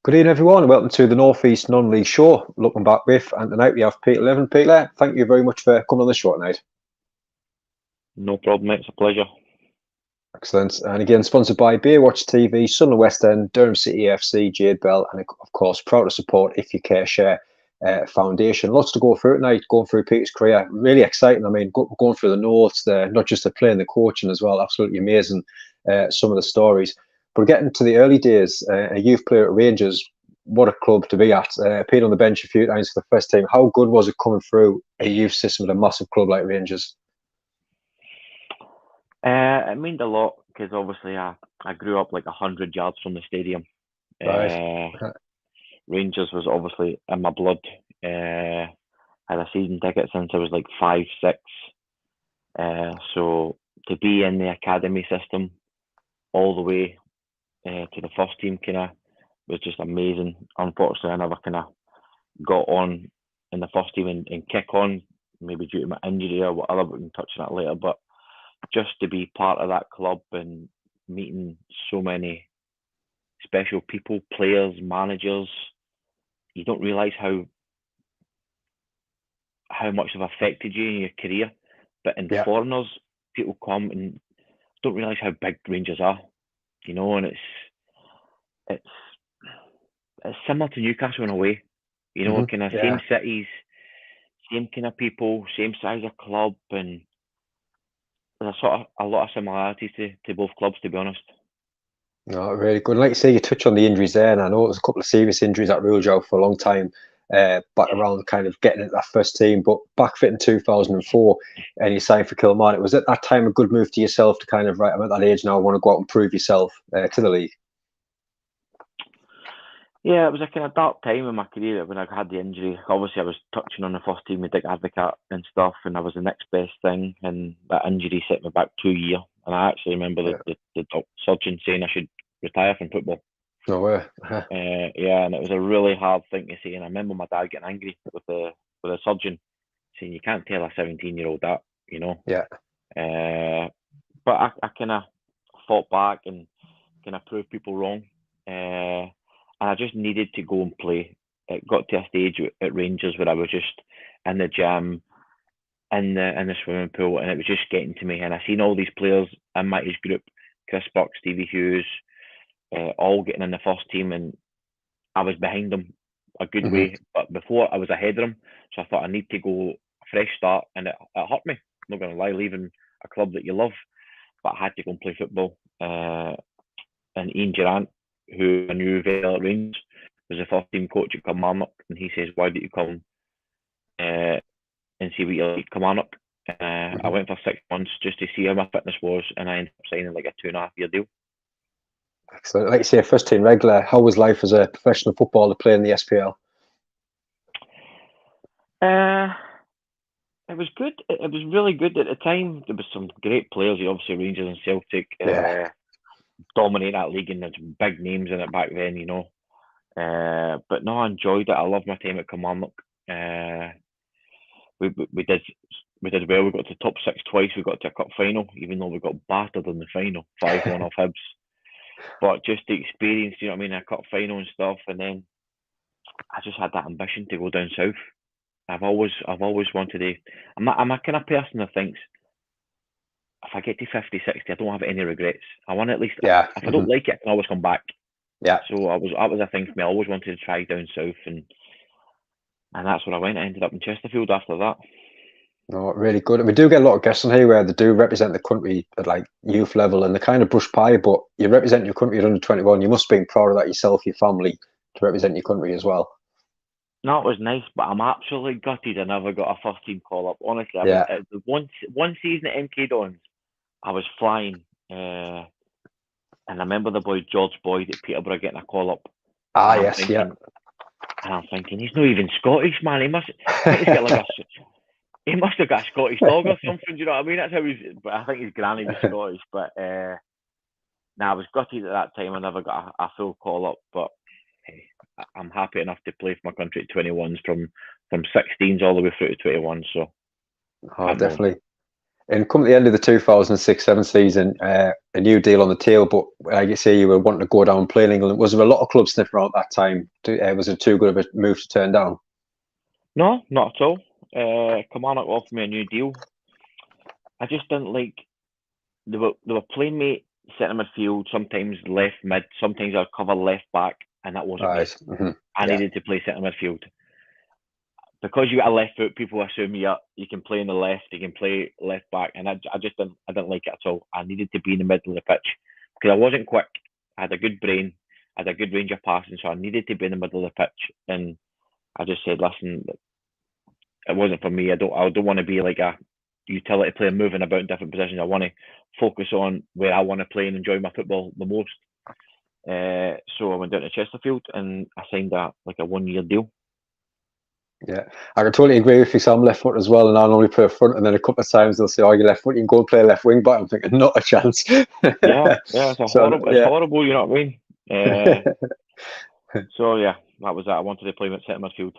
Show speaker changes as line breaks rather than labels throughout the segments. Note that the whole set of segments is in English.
Good evening, everyone, and welcome to the North East Non-League Show. Looking back with, and tonight we have Peter Leven. Peter, thank you very much for coming on the show tonight.
No problem, mate. It's a pleasure.
Excellent. And again, sponsored by Beer Watch TV, Sunderland West End, Durham City FC, Jade Bell, and of course, proud to support If You Care Share Foundation. Lots to go through tonight, going through Peter's career. Really exciting. I mean, going through the notes, not just the playing, the coaching as well. Absolutely amazing, some of the stories. But getting to the early days, a youth player at Rangers, what a club to be at. Appeared on the bench a few times for the first time. How good was it coming through a youth system at a massive club like Rangers?
It meant a lot because obviously I grew up like 100 yards from the stadium.
Right.
Rangers was obviously in my blood. Had a season ticket since I was like 5, 6. So to be in the academy system all the way to the first team was just amazing. Unfortunately, I never got on in the first team and kick on, maybe due to my injury or whatever. We can touch on that later, but just to be part of that club and meeting so many special people, players, managers, you don't realise how much they've affected you in your career. But in foreigners, people come and don't realise how big Rangers are, and it's similar to Newcastle in a way, same cities, same kind of people, same size of club, and there's a lot of similarities to both clubs, to be honest.
No, really good. Like you say, you touch on the injuries there, and I know it was a couple of serious injuries that ruled you out for a long time, back around kind of getting into that first team. But back fit in 2004, and you signed for Kilmarnock. Was at that time a good move to yourself to kind of, right, I'm at that age now, I want to go out and prove yourself to the league?
Yeah, it was a kind of dark time in my career when I had the injury. Obviously, I was touching on the first team with Dick Advocat and stuff, and I was the next best thing, and that injury set me back 2 years. And I actually remember the surgeon saying I should retire from football.
No way.
Yeah, and it was a really hard thing to say. And I remember my dad getting angry with the surgeon, saying you can't tell a 17-year-old that,
Yeah.
But I kind of fought back and kind of proved people wrong. And I just needed to go and play. It got to a stage at Rangers where I was just in the gym, in the swimming pool, and it was just getting to me. And I seen all these players in my age group, Chris Buck, Stevie Hughes, all getting in the first team, and I was behind them a good way. But before I was ahead of them, so I thought I need to go a fresh start, and it hurt me. I'm not going to lie, leaving a club that you love, but I had to go and play football. And Ian Durant, who I knew very well at Rangers, was the first team coach at Kilmarnock, and he says, "Why don't you come and see what you like Kilmarnock?" I went for 6 months just to see how my fitness was, and I ended up signing like a 2.5-year deal.
Excellent. Like you say, first team regular. How was life as a professional footballer playing the SPL?
It was good. It was really good at the time. There was some great players, obviously Rangers and Celtic. Dominate that league, and there's big names in it back then, But no, I enjoyed it. I loved my time at Kilmarnock. We did well. We got to top 6 twice. We got to a cup final, even though we got battered in the final, 5-1 off Hibs. But just the experience, a cup final and stuff, and then I just had that ambition to go down south. I've always wanted to. I'm a kind of person that thinks, if I get to 50, 60, I don't have any regrets. I want to at least, if I don't like it, I can always come back.
Yeah.
So that was a thing for me. I always wanted to try down south, and that's where I went. I ended up in Chesterfield after that.
No, really good. And we do get a lot of guests on here where they do represent the country at like youth level, and they kind of brush by, but you represent your country at under 21. You must be proud of that yourself, your family, to represent your country as well.
No, it was nice, but I'm absolutely gutted I never got a first team call up. Honestly, one season at MK Dons, I was flying, and I remember the boy George Boyd at Peterborough getting a call up.
And
I'm thinking, he's not even Scottish, man. He must have got a Scottish dog or something. Do you know what I mean? That's how but I think his granny was Scottish. But I was gutted at that time. I never got a full call up, but hey, I'm happy enough to play for my country at 21s from 16s all the way through to 21. So
definitely. And come at the end of the 2006-7 season, a new deal on the table, but like you say, you were wanting to go down and play in England. Was there a lot of clubs sniffing around at that time? Was it too good of a move to turn down?
No, not at all. Kilmarnock offered me a new deal. I just didn't like they were playing me centre midfield, sometimes left mid, sometimes I'd cover left back, and that wasn't me.
Right. Mm-hmm.
I needed to play centre midfield. Because you got a left foot, people assume you can play in the left, you can play left back, and I just didn't like it at all. I needed to be in the middle of the pitch because I wasn't quick. I had a good brain, I had a good range of passing, so I needed to be in the middle of the pitch. And I just said, listen, it wasn't for me. I don't want to be like a utility player moving about in different positions. I want to focus on where I want to play and enjoy my football the most. So I went down to Chesterfield and I signed a 1-year deal.
Yeah, I can totally agree with you. So I'm left foot as well, and I normally play front. And then a couple of times they'll say, "Oh, you're left foot. You can go and play left wing." But I'm thinking, not a chance.
Yeah, it's horrible. It's horrible. You know what I mean? So yeah, that was that. I wanted to play at centre midfield.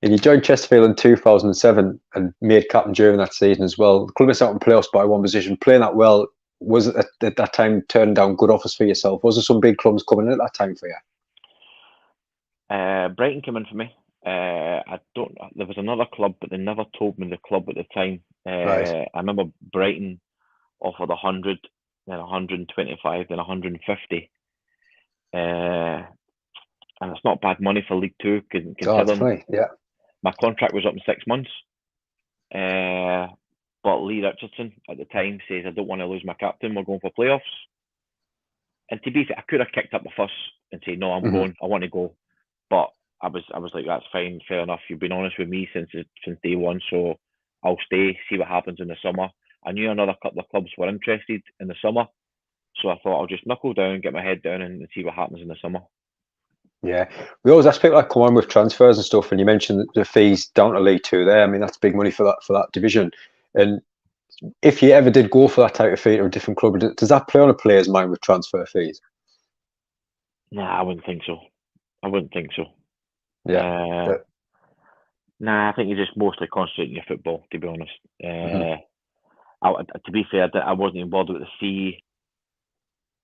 And you joined Chesterfield in 2007 and made captain during that season as well. The club missed out in playoffs by one position. Playing that well, was it at that time turning down good offers for yourself? Was there some big clubs coming in at that time for you?
Brighton came in for me. I don't. There was another club, but they never told me the club at the time.
Right.
I remember Brighton offered 100, then 125, then 150. And it's not bad money for League Two, considering my contract was up in 6 months. But Lee Richardson at the time says, I don't want to lose my captain, we're going for playoffs. And to be fair, I could have kicked up the fuss and said, no, I'm going, I want to go. But I was like, that's fine, fair enough. You've been honest with me since day one, so I'll stay, see what happens in the summer. I knew another couple of clubs were interested in the summer, so I thought I'll just knuckle down, get my head down, and see what happens in the summer.
Yeah, we always ask people like come on with transfers and stuff, and you mentioned the fees down to League Two there. I mean, that's big money for that division. And if you ever did go for that type of fee to a different club, does that play on a player's mind with transfer fees?
Nah, I wouldn't think so.
Yeah.
Nah, I think you just mostly concentrate on your football, to be honest. To be fair, I wasn't involved with the fee.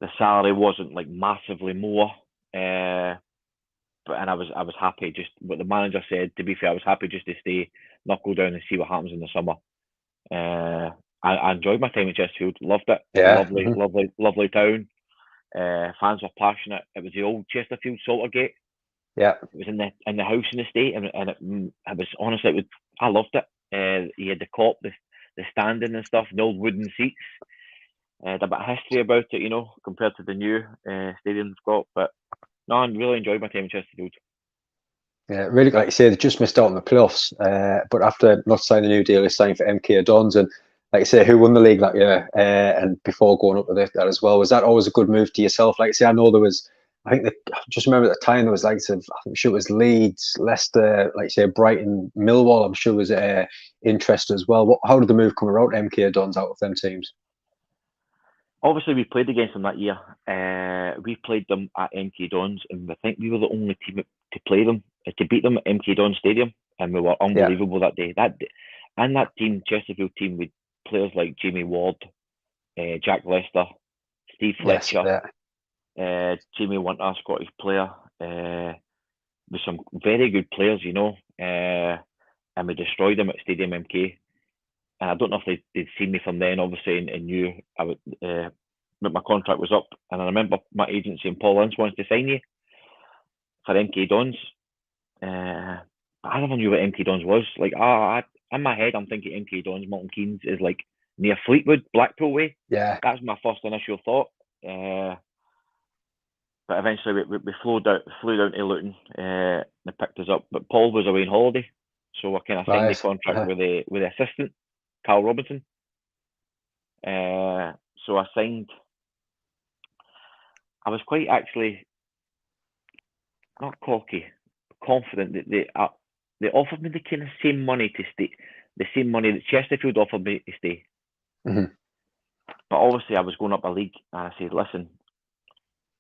The salary wasn't like massively more, and I was happy just what the manager said. To be fair, I was happy just to stay, knuckle down, and see what happens in the summer. I enjoyed my time at Chesterfield, loved it.
Yeah.
Lovely town. Fans were passionate. It was the old Chesterfield Saltergate.
Yeah.
It was in the housing estate, and it was honestly, I loved it. You had the Kop, the standing and stuff, the old wooden seats. A bit of history about it, compared to the new stadium they've got. But no, I really enjoyed my time in Chesterfield.
Yeah, really, like you say, they just missed out on the playoffs. But after not signing a new deal, they signed for MK Dons, and like you say, who won the league that year? And before going up with that as well, was that always a good move to yourself? Like I say, I know there was. I think just remember at the time there was I'm sure it was Leeds, Leicester, like you say, Brighton, Millwall. I'm sure was interest as well. How did the move come about? MK Dons out of them teams.
Obviously, we played against them that year. We played them at MK Dons, and I think we were the only team to play them, to beat them at MK Dons Stadium, and we were unbelievable that day. And that team, Chesterfield team, with players like Jamie Ward, Jack Lester, Steve Fletcher, Jamie Winter, Scottish player, with some very good players, and we destroyed them at Stadium MK. And I don't know if they'd seen me from then, obviously, and knew I would, that my contract was up. And I remember my agency and Paul Ince wanted to sign you for MK Dons. But I never knew what MK Dons was. Like, in my head, I'm thinking MK Dons, Milton Keynes is like near Fleetwood, Blackpool way.
Yeah.
That's my first initial thought. But eventually we flew down to Luton. They picked us up. But Paul was away on holiday. So I kind of signed the contract with the assistant, Carl Robinson. So I signed. I was quite actually not cocky, confident that they offered me the kind of same money to stay, the same money that Chesterfield offered me to stay.
Mm-hmm.
But obviously I was going up a league, and I said, listen,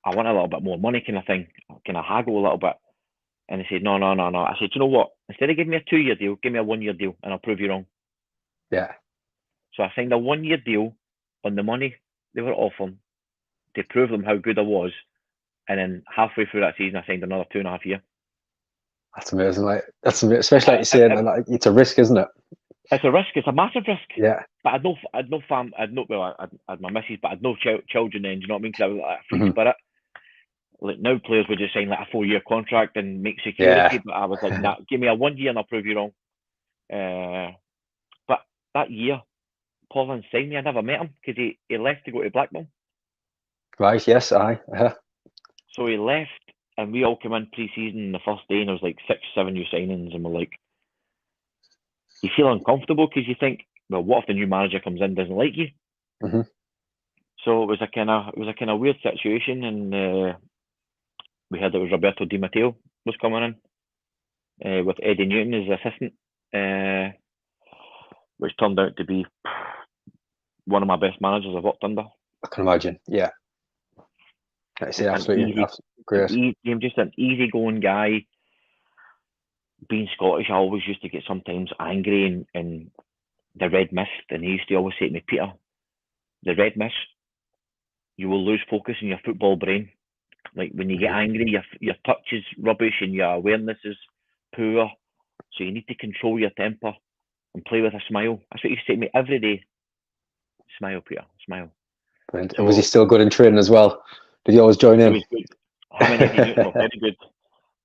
I want a little bit more money, kind of thing. Can I haggle a little bit? And they said, no. I said, you know what? Instead of giving me a 2-year deal, give me a 1-year deal, and I'll prove you wrong.
Yeah.
So I signed a 1-year deal on the money they were offering to prove them how good I was. And then halfway through that season, I signed another 2.5 years.
That's amazing. Like that's amazing. Especially like you say, like, it's a risk, isn't it?
It's a risk. It's a massive risk.
Yeah.
But I'd no fam. I had my missus, but I'd no children then. Do you know what I mean? Because I was like a free
Mhm.
spirit. Like now, players would just sign like a 4-year contract and make security.
Yeah.
But I was like, nah, give me a 1 year and I'll prove you wrong. But that year, Paulin signed me. I never met him because he left to go to Blackburn.
Right. Yes.
So he left, and we all came in pre-season the first day, and there was like 6, 7 new signings, and we're like, you feel uncomfortable because you think, well, what if the new manager comes in and doesn't like you?
Mm-hmm.
So it was a kind of weird situation, and we heard it was Roberto Di Matteo was coming in with Eddie Newton as assistant, which turned out to be one of my best managers I've worked under.
I can imagine. Yeah. I say absolutely great.
Just an easygoing guy. Being Scottish, I always used to get sometimes angry and the red mist, and he used to always say to me, Peter, the red mist, you will lose focus in your football brain. Like when you get angry, your touch is rubbish and your awareness is poor. So you need to control your temper and play with a smile. That's what he used to say to me every day. Smile, Peter, smile.
Brilliant. And was he still good in training as well? Did he always join in?
He was good. Him and Eddie Newton were very good.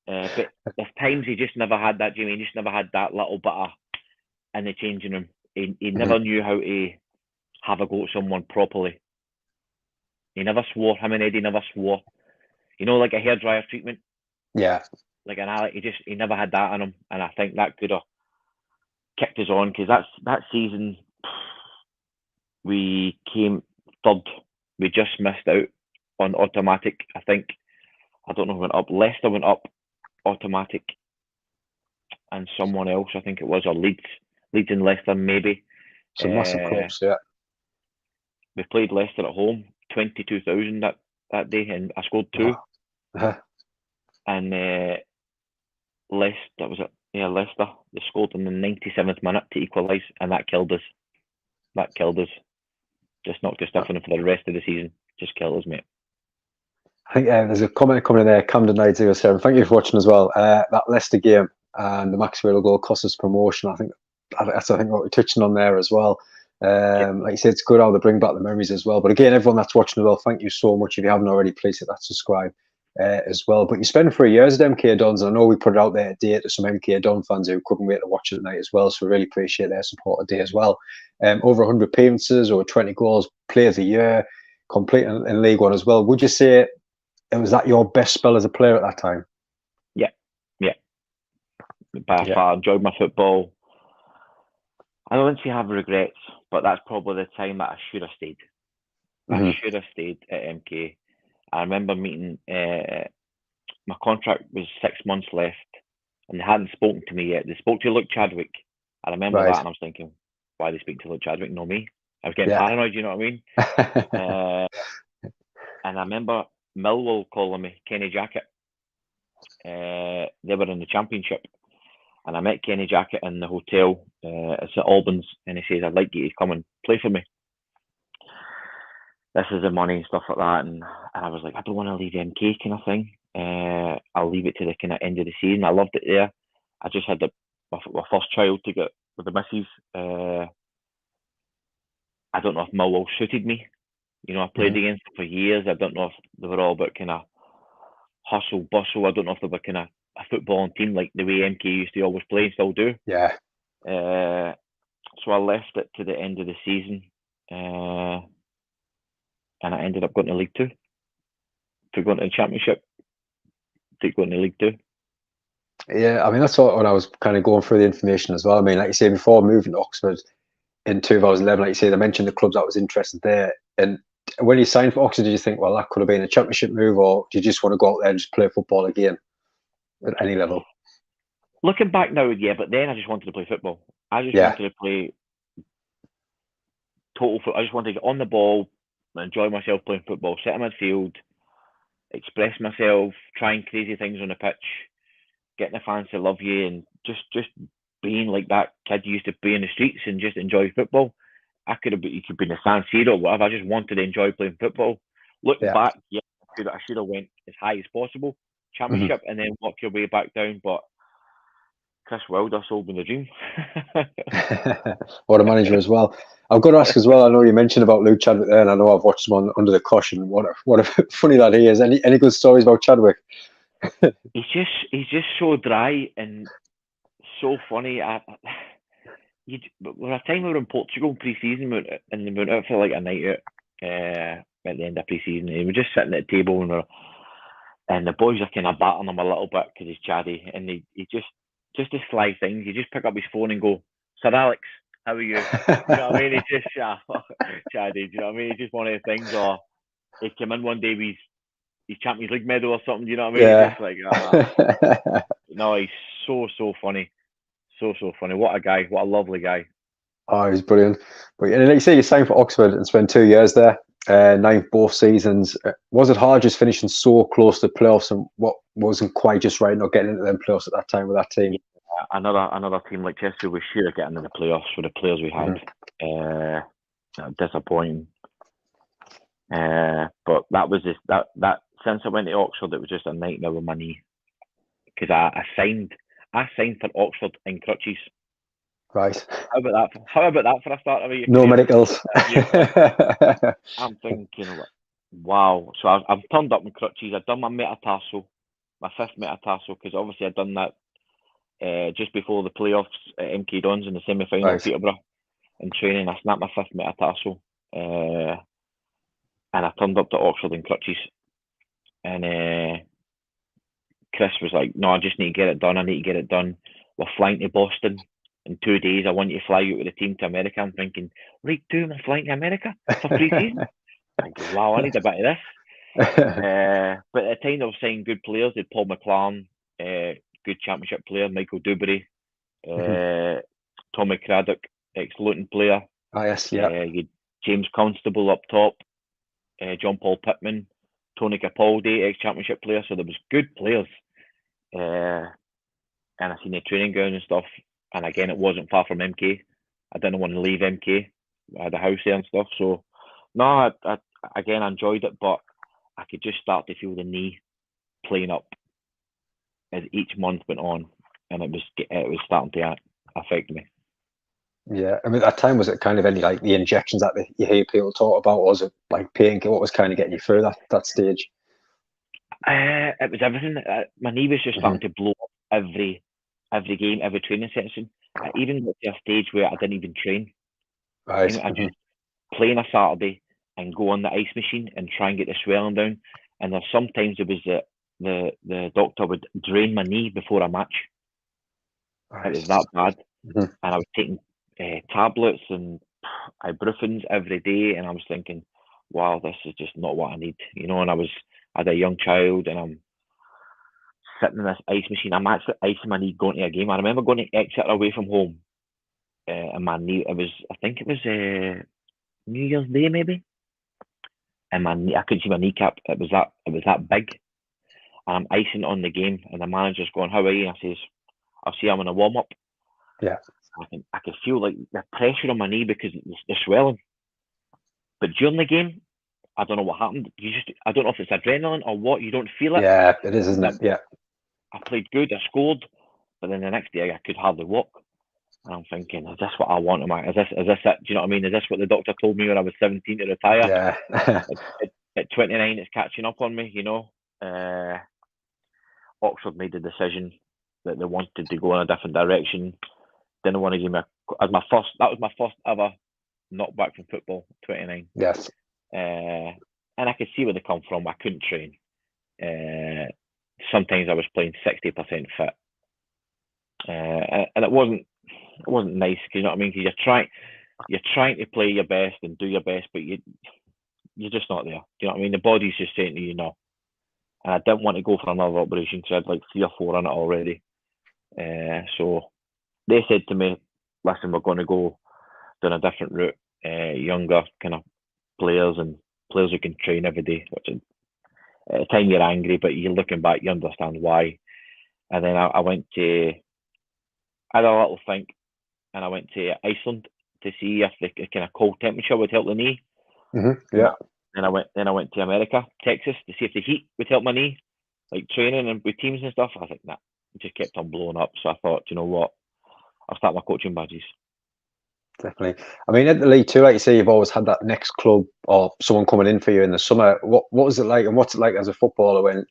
But there's times he just never had that, Jamie. He just never had that little bit of in the changing room. He never knew how to have a go at someone properly. He never swore. Him and Eddie never swore. You know, like a hairdryer treatment.
Yeah.
Like an Alec, he never had that in him, and I think that could have kicked us on because that season we came third. We just missed out on automatic. I think I don't know who went up. Leicester went up automatic, and someone else I think it was, or Leeds and Leicester maybe.
Some massive clubs, yeah.
We played Leicester at home, 22,000 that day, and I scored 2. And Leicester, was it? Yeah, Leicester. They scored in the 97th minute to equalise, and that killed us. Just knocked us stiffening for the rest of the season. Just killed us, mate.
I think there's a comment coming in there. Camden 907. Thank you for watching as well. That Leicester game and the Maxwell goal cost us promotion. I think that's what we're touching on there as well. Like you said, it's good how they bring back the memories as well. But again, everyone that's watching as well, thank you so much. If you haven't already, please hit that subscribe as well. But you spent 3 years at MK Dons, and I know we put it out there today to some MK Don fans who couldn't wait to watch it tonight as well. So we really appreciate their support today as well. Over 100 appearances, over 20 goals, Player of the Year, complete in League One as well. Would you say was that your best spell as a player at that time?
Yeah. By far, enjoyed my football. I don't think I have regrets, but that's probably the time that I should have stayed. I should have stayed at MK. I remember meeting, my contract was 6 months left, and they hadn't spoken to me yet. They spoke to Luke Chadwick. I remember that, and I was thinking, why are they speaking to Luke Chadwick, not me? I was getting paranoid, you know what I mean? And I remember Millwall calling me, Kenny Jackett. They were in the Championship, and I met Kenny Jackett in the hotel at St Albans, and he says, I'd like you to come and play for me. This is the money and stuff like that, and I was like, I don't want to leave MK kind of thing. I'll leave it to the kind of end of the season. I loved it there. I just had my first child to get with the missus. I don't know if Millwall suited me. You know, I played against them for years. I don't know if they were all about kind of hustle, bustle. I don't know if they were kind of a footballing team like the way MK used to always play and still do.
Yeah.
So I left it to the end of the season, and I ended up going to League Two. To go into the Championship, to go into League Two.
Yeah, I mean, that's what when I was kind of going through the information as well. I mean, like you say, before moving to Oxford in 2011, like you say, they mentioned the clubs that was interested there. And when you signed for Oxford, did you think, well, that could have been a Championship move, or do you just want to go out there and just play football again at any level?
Looking back now, yeah, but then I just wanted to play football. I just wanted to play total football. I just wanted to get on the ball and enjoy myself playing football, sit in midfield, express myself, trying crazy things on the pitch, getting the fans to love you, and just being like that kid you used to be in the streets and just enjoy football. You could be in the San Siro or whatever. I just wanted to enjoy playing football. Looking back, yeah, I should have went as high as possible, championship, and then work your way back down. But Chris Wilder sold me the dream.
What a manager as well. I've got to ask as well. I know you mentioned about Luke Chadwick there, and I know I've watched him on Under the Cosh, and what a funny that he is. Any good stories about Chadwick?
He's just so dry and so funny. We're a time we were in Portugal pre-season, and we went out for like a night out at the end of pre-season. And we were just sitting at the table, and the boys are kind of battering him a little bit because he's chatty, and he just the sly things. You just pick up his phone and go, "Sir Alex, how are you?" You know what I mean? He's just chatty. Do you know what I mean? He's just one of the things. Or he came in one day with his Champions League medal or something. Do you know what I mean?
Yeah.
He's just like, no, he's so funny. So funny. What a guy. What a lovely guy.
Oh, he's brilliant. But like you say, you signed for Oxford and spent 2 years there, ninth both seasons. Was it hard just finishing so close to the playoffs, and what wasn't quite just right not getting into them playoffs at that time with that team?
Yeah, another team like Chester was sure of getting in the playoffs with the players we had. Disappointing. But that was just that since I went to Oxford, it was just a nightmare with my knee because I signed for Oxford in crutches.
Right.
How about that for a start of a year?
No medicals.
I'm thinking, wow. So I've turned up in crutches. I've done my metatarsal, my fifth metatarsal, because obviously I'd done that just before the playoffs at MK Dons in the semi-final at Peterborough in training. I snapped my fifth metatarsal, and I turned up to Oxford in crutches. And Chris was like, "No, I just need to get it done. We're flying to Boston in 2 days. I want you to fly out with the team to America." I'm thinking, what are you doing? I'm flying to America for pre-season? I'm thinking, wow, I need a bit of this. But at the time, I was signing good players. They had Paul McLaren, good championship player, Michael Dubry, Tommy Craddock, ex-Luton player.
Oh, yes, yeah.
You had James Constable up top, John Paul Pittman, Tony Capaldi, ex-championship player. So there was good players. And I seen the training ground and stuff. And again, it wasn't far from MK. I didn't want to leave MK. I had a house there and stuff. So, no, I enjoyed it, but I could just start to feel the knee playing up as each month went on, and it was starting to affect me.
Yeah, I mean, at that time, was it kind of any like the injections that you hear people talk about, or was it like pain? What was kind of getting you through that stage?
It was everything. My knee was just starting to blow up every game, every training session. I even got to a stage where I didn't even train.
Right.
I just play on a Saturday and go on the ice machine and try and get the swelling down. And there's sometimes it was that the doctor would drain my knee before a match. Right. It was that bad. And I was taking tablets and ibuprofens every day, and I was thinking, wow, this is just not what I need, And I had a young child, and I'm sitting in this ice machine. I'm actually icing my knee going to a game. I remember going to Exeter away from home, and my knee. I think it was New Year's Day maybe, and my knee. I couldn't see my kneecap. It was that big, and I'm icing on the game, and the manager's going, "How are you?" And I says, "I'll see. I'm in a warm up."
Yeah.
I can feel like the pressure on my knee because the swelling. But during the game, I don't know what happened. I don't know if it's adrenaline or what. You don't feel it.
Yeah, it is, isn't it? Yeah.
I played good. I scored, but then the next day I could hardly walk. And I'm thinking, is this what I want? Is this it? Do you know what I mean? Is this what the doctor told me when I was 17 to retire?
Yeah.
At 29, it's catching up on me. Oxford made the decision that they wanted to go in a different direction. Didn't want to give me that was my first ever knockback from football, 29.
Yes.
And I could see where they come from. I couldn't train. Sometimes I was playing 60% fit. And it wasn't nice, because you know what I mean? Because you're trying to play your best and do your best, but you're just not there. Do you know what I mean? The body's just saying to you no. And I didn't want to go for another operation because I had like 3 or 4 on it already. So they said to me, listen, we're going to go down a different route, younger kind of players and players who can train every day, which at the time you're angry, but you're looking back, you understand why. And then I had a little think, and I went to Iceland to see if the kind of cold temperature would help the knee.
Yeah.
Then I went to America, Texas, to see if the heat would help my knee, like training and with teams and stuff. I was like, nah, it just kept on blowing up. So I thought, you know what, I'll start my coaching badges.
Definitely. I mean, at the league too, like you say, you've always had that next club or someone coming in for you in the summer. What was it like, and what's it like as a footballer when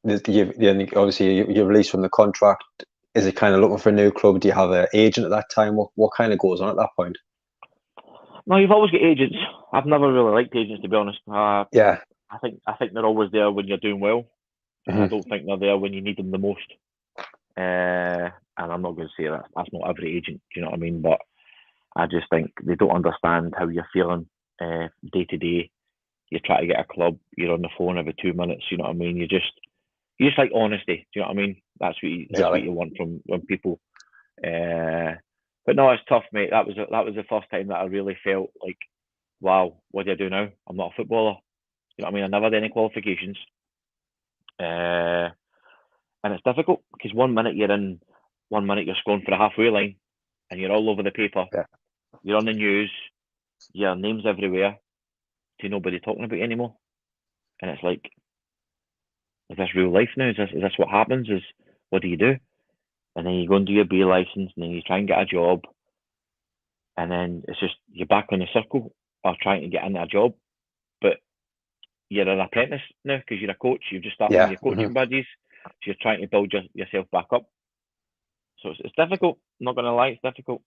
you're released from the contract? Is it kind of looking for a new club? Do you have an agent at that time? What kind of goes on at that point?
No, you've always got agents. I've never really liked agents, to be honest.
Yeah.
I think they're always there when you're doing well. I don't think they're there when you need them the most. And I'm not going to say that's not every agent. Do you know what I mean? But I just think they don't understand how you're feeling day to day. You try to get a club, you're on the phone every 2 minutes. You know what I mean? You just like honesty. Do you know what I mean? That's what you want from when people. But no, it's tough, mate. That was the first time that I really felt like, wow, what do I do now? I'm not a footballer. You know what I mean? I never had any qualifications. And it's difficult because 1 minute you're in, 1 minute you're scoring for the halfway line, and you're all over the paper.
Yeah.
You're on the news. Your name's everywhere. To nobody talking about you anymore. And it's like, is this real life now? Is this what happens? What do you do? And then you go and do your B license, and then you try and get a job, and then it's just you're back on the circle of trying to get into a job, but you're an apprentice now because you're a coach. You've just started on your coaching badges, so you're trying to build yourself back up. So it's difficult. I'm not going to lie, it's difficult.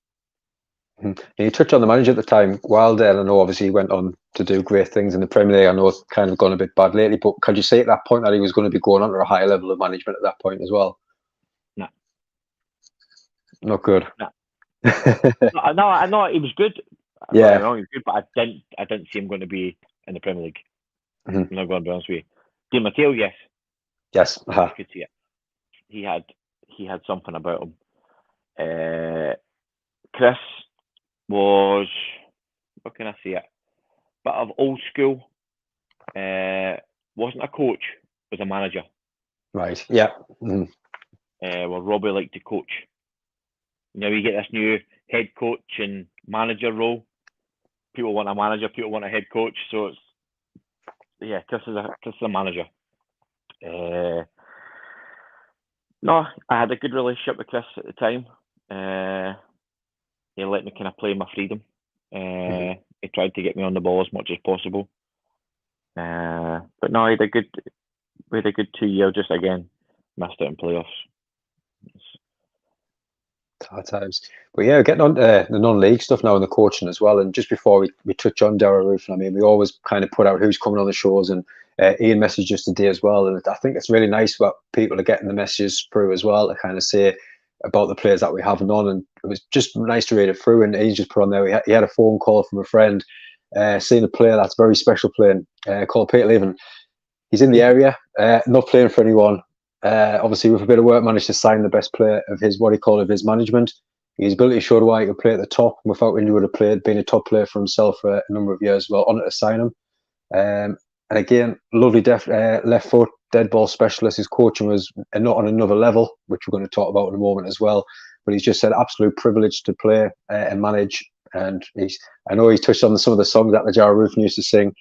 And you touched on the manager at the time, Wilder. I know obviously he went on to do great things in the Premier League. I know it's kind of gone a bit bad lately, but could you say at that point that he was going to be going on to a higher level of management at that point as well?
Nah.
Not good.
Nah. No, I know he was good.
Yeah.
He was good, but I didn't see him going to be in the Premier League. I'm not going to be honest with you. Di Matteo, yes.
Yes.
I could see it. He had something about him. Chris was, what can I say it? Bit of old school. Wasn't a coach, was a manager.
Right. Yeah.
Well, Robbie liked to coach. Now you get this new head coach and manager role. People want a manager, people want a head coach. So it's Chris is a manager. No, I had a good relationship with Chris at the time. He let me kind of play my freedom. He tried to get me on the ball as much as possible. But no, we had a good 2 years. Just again, missed it in playoffs.
Hard times. But yeah, getting on to the non-league stuff now and the coaching as well. And just before we touch on Darragh Ruffin, I mean, we always kind of put out who's coming on the shows, and Ian messaged us today as well. And I think it's really nice that people are getting the messages through as well to kind of say about the players that we haven't on. And it was just nice to read it through. And he just put on there, he had a phone call from a friend seeing a player that's very special playing called Peter Leven. He's in the area, not playing for anyone. Obviously, with a bit of work, managed to sign the best player of his his management. His ability showed why he could play at the top. Without injury, would have played, been a top player for himself for a number of years. Well, honoured to sign him. And again, lovely left foot, dead ball specialist. His coaching was not on another level, which we're going to talk about in a moment as well. But he's just said absolute privilege to play and manage. And I know he touched on some of the songs that the Darragh Ruffin used to sing.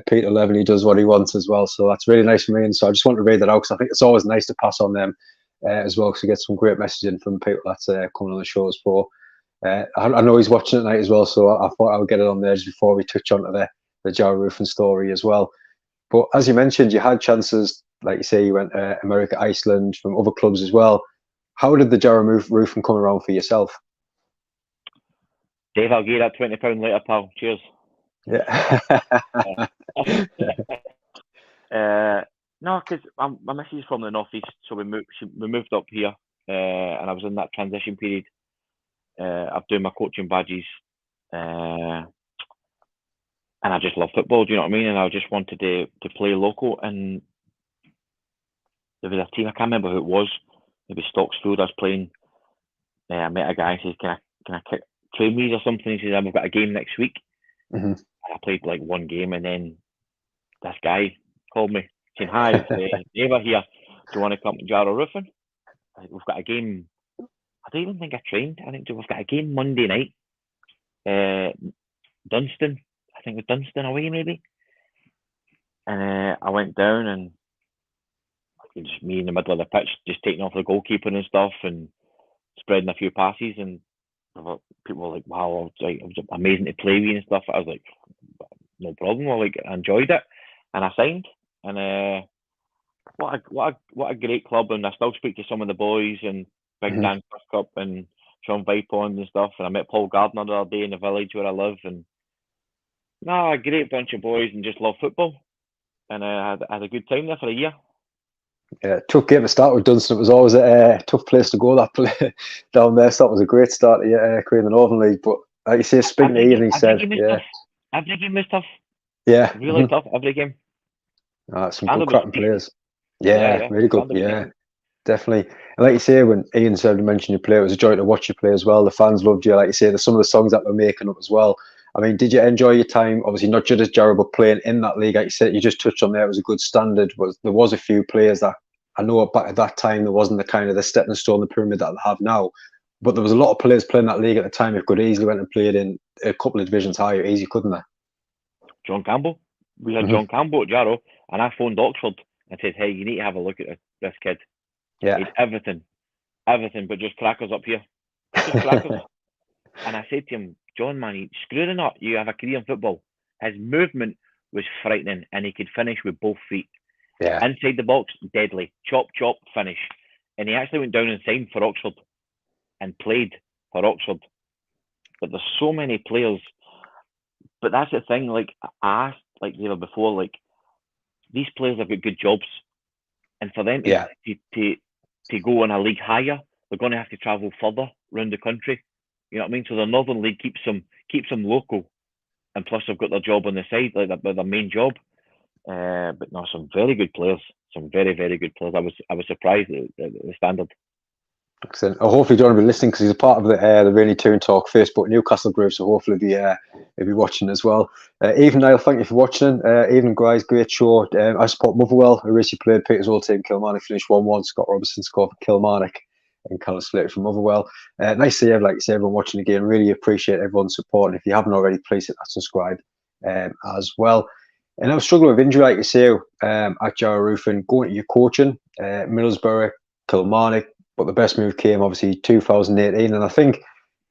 Peter Leven, he does what he wants as well, so that's really nice for me. And so I just want to read that out because I think it's always nice to pass on them as well, because we get some great messaging from people that's coming on the shows for. I know he's watching it tonight as well, so I thought I would get it on there just before we touch on to the Darragh Ruffin story as well. But as you mentioned, you had chances, like you say, you went America, Iceland, from other clubs as well. How did the Darragh Ruffin come around for yourself?
Dave, I'll give you that £20 later, pal. Cheers.
Yeah.
No, because my missus is from the northeast, so we moved up here, and I was in that transition period of doing my coaching badges, and I just love football. Do you know what I mean? And I just wanted to play local, and there was a team, I can't remember who it was, maybe Stocksfield. I was playing. I met a guy and says, "Can I train me or something?" He says, "I've got a game next week."
Mm-hmm.
I played like one game, and then this guy called me saying, "Hi, it's Eva here. Do you want to come to Darragh Ruffin? We've got a game." I don't even think I trained. I think we've got a game Monday night. Dunstan. I think it was Dunstan away maybe. And I went down and just me in the middle of the pitch, just taking off the goalkeeper and stuff and spreading a few passes. And people were like, "Wow, it was amazing to play with and stuff." I was like, "No problem." I enjoyed it, and I signed. And what a great club! And I still speak to some of the boys and Big
Mhm.
Dan Cup and Sean Vipond and stuff. And I met Paul Gardner the other day in the village where I live. And no, a great bunch of boys and just love football. And I had a good time there for a year.
Yeah, tough game to start with Dunstan. It was always a tough place to go, that play down there. So that was a great start to your career in the Northern League. But like you say, speaking to Ian, he
Every
said,
game is
yeah,
tough. Every game is tough.
yeah,
Really tough. Every game.
some good
Standard was
cracking
decent.
players. Yeah,
Yeah.
really good.
Standard was
Yeah,
decent.
definitely. And like you say, when Ian said to mention you play, it was a joy to watch you play as well. The fans loved you. Like you say, there's some of the songs that were making up as well. I mean, did you enjoy your time? Obviously, not just as Jarrah, but playing in that league. Like you said, you just touched on there. It was a good standard. There was a few players that I know back at that time there wasn't the kind of the stepping stone, the pyramid that they have now. But there was a lot of players playing that league at the time who could easily went and played in a couple of divisions higher, easy, couldn't they?
John Campbell. We had
Mm-hmm.
John Campbell at Jarrow, and I phoned Oxford and said, "Hey, you need to have a look at this kid.
Yeah.
He's everything, but just crackers up here. Just crackers." And I said to him, "John, man, screw or not, you have a career in football." His movement was frightening, and he could finish with both feet.
Yeah.
Inside the box, deadly. Chop, chop, finish. And he actually went down and signed for Oxford and played for Oxford. But there's so many players. But that's the thing, like I asked, like they were before, like these players have got good jobs. And for them
Yeah.
to go on a league higher, they're going to have to travel further around the country. You know what I mean? So the Northern League keeps them local, and plus they've got their job on the side, like their main job. But no, some very good players, some very very good players. I was surprised at the standard.
Excellent. Hopefully, John will be listening because he's a part of the Rainy Toon Talk Facebook Newcastle group. So hopefully, he'll be watching as well. Even Niall, thank you for watching. Evening, guys, great show. I support Motherwell, who recently played Peter's old team. Kilmarnock finished 1-1. Scott Robertson scored for Kilmarnock, and Callum Slater from Motherwell. Nice to have, like you say, everyone watching again. Really appreciate everyone's support. And if you haven't already, please hit that subscribe as well. And I was struggling with injury, like you say, at Jarrah Roofing, going to your coaching, Middlesbrough, Kilmarnock. But the best move came obviously 2018, and I think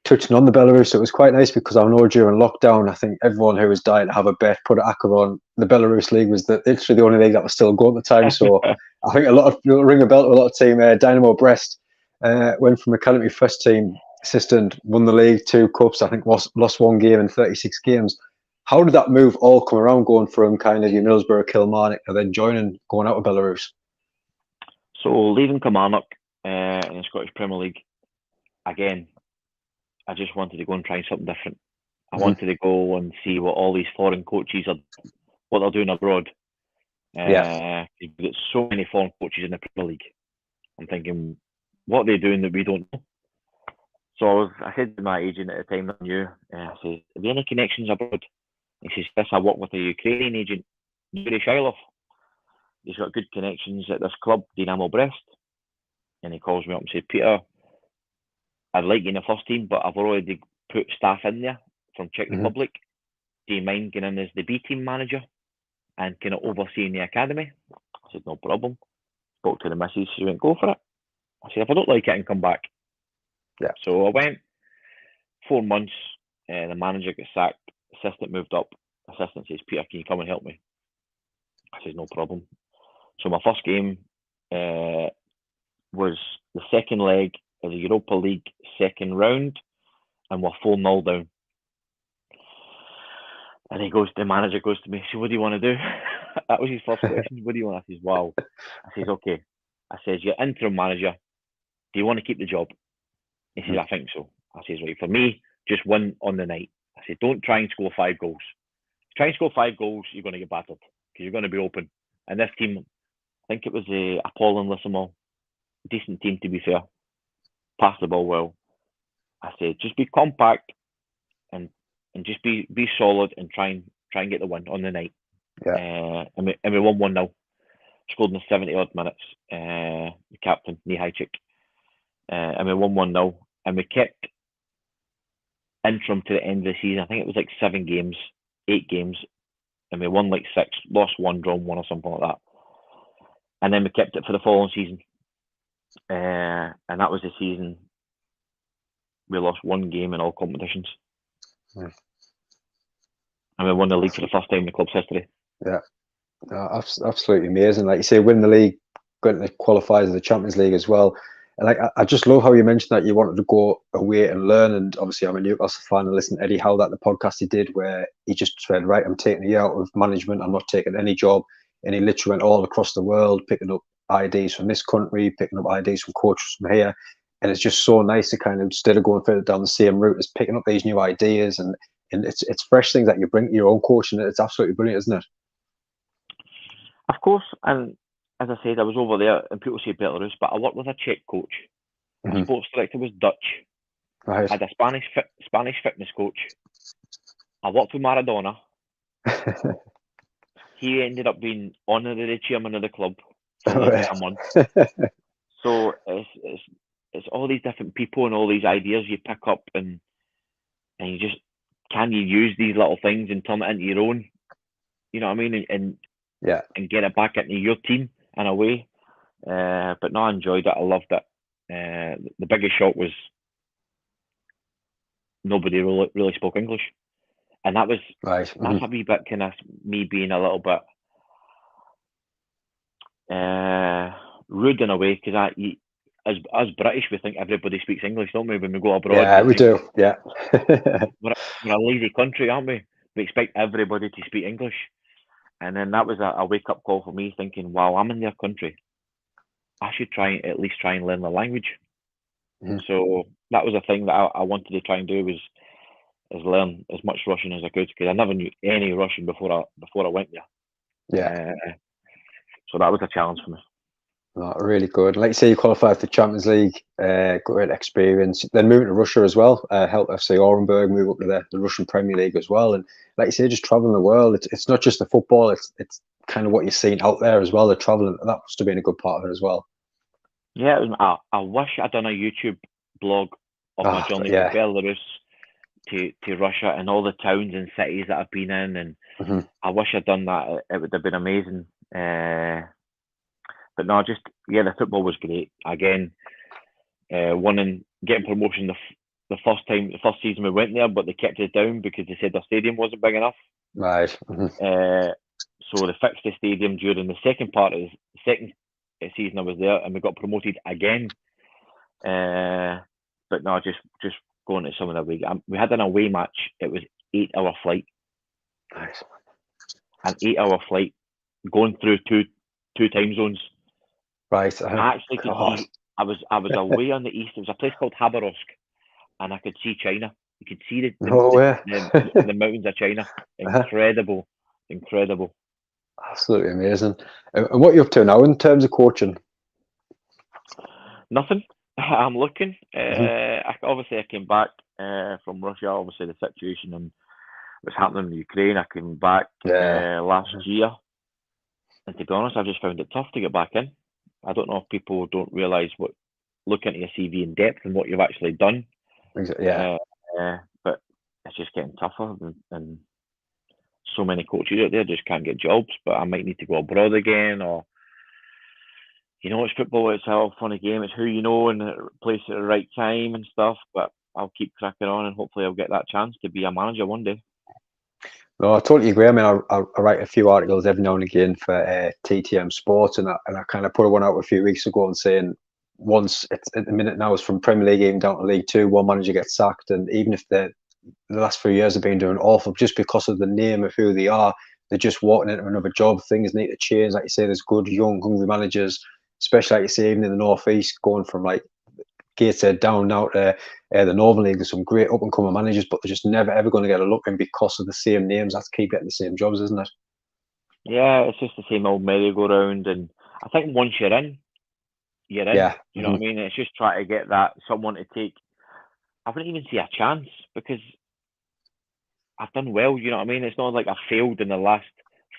touching on the Belarus, it was quite nice because I know during lockdown, I think everyone who was dying to have a bet put an acca on the Belarus league was literally the only league that was still going at the time. So I think a lot of people ring a bell to a lot of team. Dynamo Brest went from academy first team assistant, won the league, 2 cups. I think lost 1 game in 36 games. How did that move all come around, going from kind of your Middlesbrough, Kilmarnock, and then going out of Belarus?
So leaving Kilmarnock in the Scottish Premier League, again, I just wanted to go and try something different. I wanted to go and see what all these foreign coaches what they're doing abroad. You've got so many foreign coaches in the Premier League. I'm thinking, what are they doing that we don't know? So I said to my agent at the time that I knew, I said, "Have you any connections abroad?" He says, "Yes, I work with a Ukrainian agent, Yuri Shilov. He's got good connections at this club, Dynamo Brest." And he calls me up and says, "Peter, I'd like you in the first team, but I've already put staff in there from Czech Republic. Do you mind getting in as the B team manager and kind of overseeing the academy?" I said, "No problem." Spoke to the missus. She went, "Go for it." I said, "If I don't like it, I can come back."
Yeah.
So I went 4 months. The manager got sacked. Assistant moved up. Assistant says, "Peter, can you come and help me?" I said, "No problem." So my first game was the second leg of the Europa League second round, and we're 4-0 down. And the manager goes to me, "So what do you want to do?" That was his first question. "What do you want?" I says, "Wow." I says, "Okay." I says, "You're interim manager. Do you want to keep the job?" He says, "I think so." I says, "Right, for me, just win on the night." I said, "Don't try and score 5 goals. If you try and score 5 goals, you're going to get battered because you're going to be open." And this team, I think it was Apollon Lissamore, decent team to be fair, passed the ball well. I said, "Just be compact and just be solid and try and get the win on the night."
Yeah.
And we won 1-0. Scored in the 70 odd minutes. The captain, Nihajcik. And we won 1-0. And we kept interim to the end of the season. I think it was like 8 games, and we won like 6, lost 1, drawn 1, or something like that. And then we kept it for the following season, and that was the season we lost 1 game in all competitions, and we won the league for the first time in the club's history.
Yeah, absolutely amazing. Like you say, win the league, going to qualify as the Champions League as well. And like I just love how you mentioned that you wanted to go away and learn. And obviously, I'm a Newcastle fan. And listen to Eddie Howe, that the podcast he did where he just said, "Right, I'm taking a year out of management. I'm not taking any job." And he literally went all across the world, picking up ideas from this country, picking up ideas from coaches from here. And it's just so nice to kind of, instead of going further down the same route, is picking up these new ideas and it's fresh things that you bring to your own coaching. It's absolutely brilliant, isn't it?
Of course, and as I said, I was over there, and people say Belarus, but I worked with a Czech coach. My sports director was Dutch.
Right.
I had a Spanish fitness coach. I worked with Maradona. He ended up being honorary chairman of the club for like a month. So it's all these different people and all these ideas you pick up, and you just, can you use these little things and turn it into your own? You know what I mean? And get it back into your team in a way. But no, I enjoyed it. I loved it. The biggest shock was nobody really spoke English, and that was
right.
That's a wee bit kind of me being a little bit rude in a way, because as British, we think everybody speaks English, don't we? When we go abroad,
Yeah, we do. Yeah,
we're a lazy country, aren't we? We expect everybody to speak English, and then that was a wake up call for me, thinking, wow, I'm in their country. I should at least try and learn the language. So that was a thing that I wanted to try and do, was learn as much Russian as I could, because I never knew any Russian before I went there.
Yeah.
So that was a challenge for me.
Oh, really good. Like you say, you qualified for the Champions League, great experience. Then moving to Russia as well, helped FC Orenburg move up to the Russian Premier League as well. And like you say, just traveling the world. It's not just the football. It's kind of what you're seeing out there as well. The traveling, that must have been a good part of it as well.
Yeah, I wish I'd done a YouTube blog of my journey from Belarus to Russia, and all the towns and cities that I've been in, and I wish I'd done that. It would have been amazing. But no, the football was great. Again, getting promotion the first season we went there, but they kept us down because they said the stadium wasn't big enough.
Right.
So they fixed the stadium during the second part of the second season I was there, and we got promoted again. But no, just going to some of the away. We had an away match. It was 8-hour flight.
Nice.
An 8-hour flight going through two time zones.
Right.
I actually could see. I was away on the east. It was a place called Habarovsk, and I could see China. You could see the mountains of China. Incredible.
Absolutely amazing. And what are you up to now in terms of coaching?
Nothing. I'm looking. Obviously, I came back from Russia. Obviously, the situation and what's happening in Ukraine. I came back last year, and to be honest, I've just found it tough to get back in. I don't know if people don't realise look into your CV in depth and what you've actually done.
Yeah.
But it's just getting tougher, and so many coaches out there just can't get jobs. But I might need to go abroad again, or it's football. It's a funny game. It's who you know and the place at the right time and stuff. But I'll keep cracking on, and hopefully I'll get that chance to be a manager one day.
No, I totally agree. I mean, I write a few articles every now and again for TTM Sports, and I kind of put one out a few weeks ago and saying, once it's at the minute now, it's from Premier League even down to League Two, one manager gets sacked, and even if the last few years have been doing awful, just because of the name of who they are, they're just walking into another job. Things need to change. Like you say, there's good, young, hungry managers, especially like you say, even in the Northeast, going from like Gateshead down now to the Northern League. There's some great up and coming managers, but they're just never ever going to get a look in because of the same names that keep getting the same jobs, isn't it?
Yeah, it's just the same old merry-go-round, and I think once you're in, you're in.
Yeah.
You know what I mean? It's just trying to get someone to take. I wouldn't even say a chance, because I've done well. You know what I mean? It's not like I've failed in the last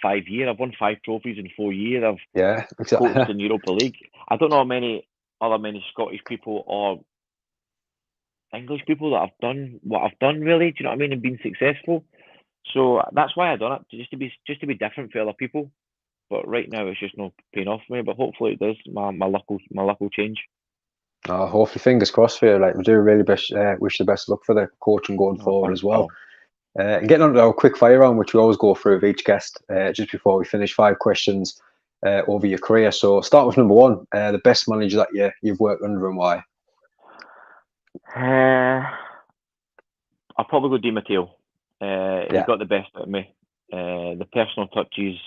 5 years. I've won 5 trophies in 4 years. I've coached in Europa League. I don't know how many Scottish people or English people that have done what I've done, really. Do you know what I mean? And been successful. So that's why I done it, just to be different for other people. But right now it's just not paying off for me. But hopefully it does. My luck will change.
Hopefully, fingers crossed for you. Like, we do really wish the best luck for the coaching going
No,
forward
thanks,
as well.
pal.
And getting on to our quick fire round, which we always go through with each guest, just before we finish, 5 questions over your career. So start with number 1, the best manager that you've worked under and why.
I'll probably go Di Matteo. He
Yeah,
got the best out of me. The personal touches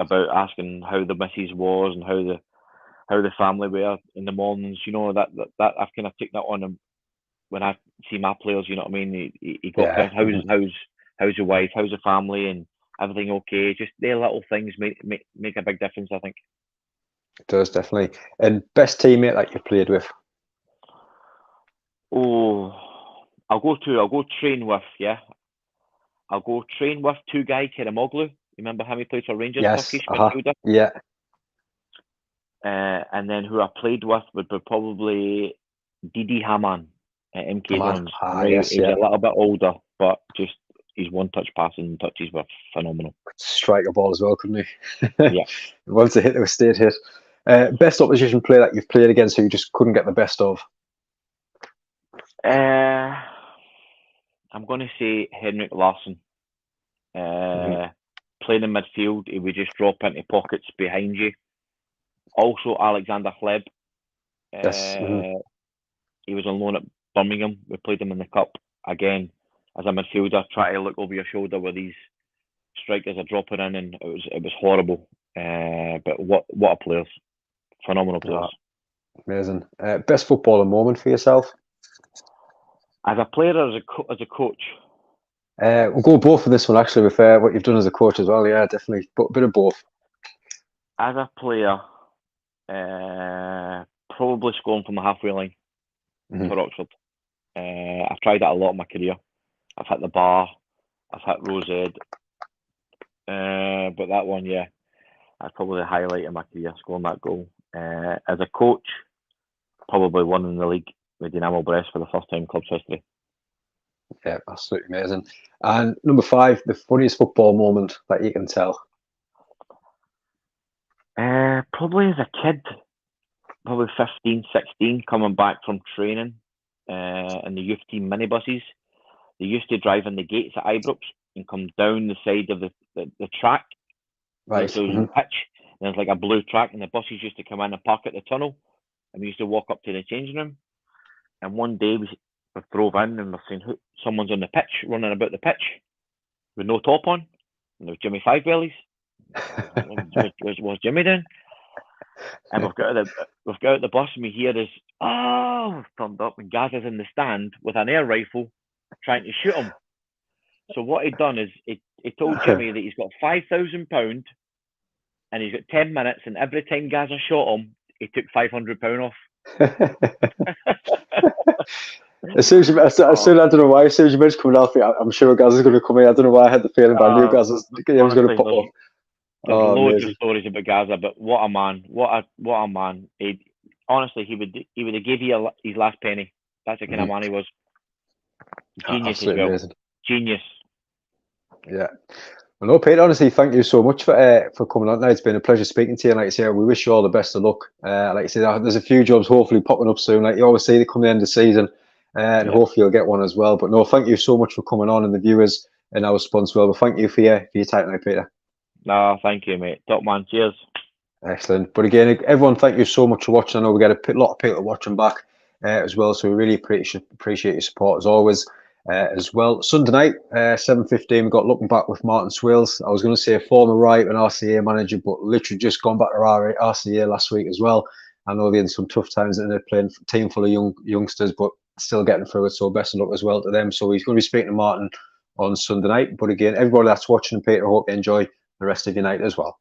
about asking how the missus was and how the family were in the mornings. You know that I've kind of taken that on him when I see my players. You know what I mean? He got
yeah,
personal. How's your wife? How's the family? And everything okay? Just their little things make a big difference, I think.
it does definitely. And best teammate that you've played with?
Oh, I'll go train with, yeah. I'll go train with two guy Kerimoglu. You remember how he played for Rangers,
Yes,
Turkish midfielder?
yeah.
And then who I played with would be probably Didi Hamann at MK
Come on.
Dons. I know
Yes,
he was
yeah.
a little bit older, but just his one-touch passing touches were phenomenal.
Strike a ball as well, couldn't he?
Yeah.
Once a hit, it was stayed hit. Best opposition player that you've played against who you just couldn't get the best of?
I'm going to say Henrik Larsson. Playing in midfield, he would just drop into pockets behind you. Also, Alexander Hleb.
Yes.
He was on loan at Birmingham. We played him in the cup. Again, as a midfielder, try to look over your shoulder where these strikers are dropping in, and it was horrible. But what a players. Phenomenal players.
Amazing. Best footballer moment for yourself?
As a player or as a coach?
We'll go both for this one, actually, with what you've done as a coach as well. Yeah, definitely. But a bit of both.
As a player, probably scoring from the halfway line for Oxford. I've tried that a lot in my career. I've hit the bar. I've hit Rose Ed. But that one, yeah, that's probably the highlight of my career, scoring that goal. As a coach, probably winning the league with Dynamo Brest for the first time in club's history.
Yeah, absolutely amazing. And number 5, the funniest football moment that you can tell?
Probably as a kid, probably 15, 16, coming back from training in the youth team minibuses. They used to drive in the gates at Ibrox and come down the side of the track.
Right.
So it was pitch, and there's like a blue track, and the buses used to come in and park at the tunnel, and we used to walk up to the changing room. And one day we drove in and we're saying, someone's on the pitch, running about the pitch with no top on, and there was Jimmy Five Bellies. What's Jimmy doing? And we've got out the bus, and we hear this, turned up, and Gazza's in the stand with an air rifle trying to shoot him. So what he'd done is he told Jimmy that he's got £5,000 and he's got 10 minutes, and every time Gazza shot him, he took £500 off.
As soon as I don't know why, as soon as you mentioned coming off, I'm sure Gazza's going to come in. I don't know why I had the feeling, but I knew Gazza was going to pop off.
There's loads
amazing.
of stories about Gazza, but what a man! What a man! Honestly, he would have gave you his last penny. That's the kind of man he was. Genius as well.
Amazing.
Genius.
Yeah. Well, no, Peter, honestly, thank you so much for coming on. It's been a pleasure speaking to you. And like I say, we wish you all the best of luck. Like I say, there's a few jobs hopefully popping up soon. Like you always say, they come the end of the season, and hopefully you'll get one as well. But no, thank you so much for coming on, and the viewers and our sponsor. Well, thank you for your time tonight, Peter.
No, thank you, mate. Top man. Cheers.
Excellent. But again, everyone, thank you so much for watching. I know we got a lot of people watching back as well, so we really appreciate your support as always. As well, Sunday night, 7:15, we got Looking Back with Martin Swales. I was going to say a former Riot and RCA manager, but literally just gone back to RCA last week as well. I know they had some tough times and they're playing a team full of youngsters, but still getting through it. So best of luck as well to them. So he's going to be speaking to Martin on Sunday night. But again, everybody that's watching, Peter, I hope you enjoy the rest of your night as well.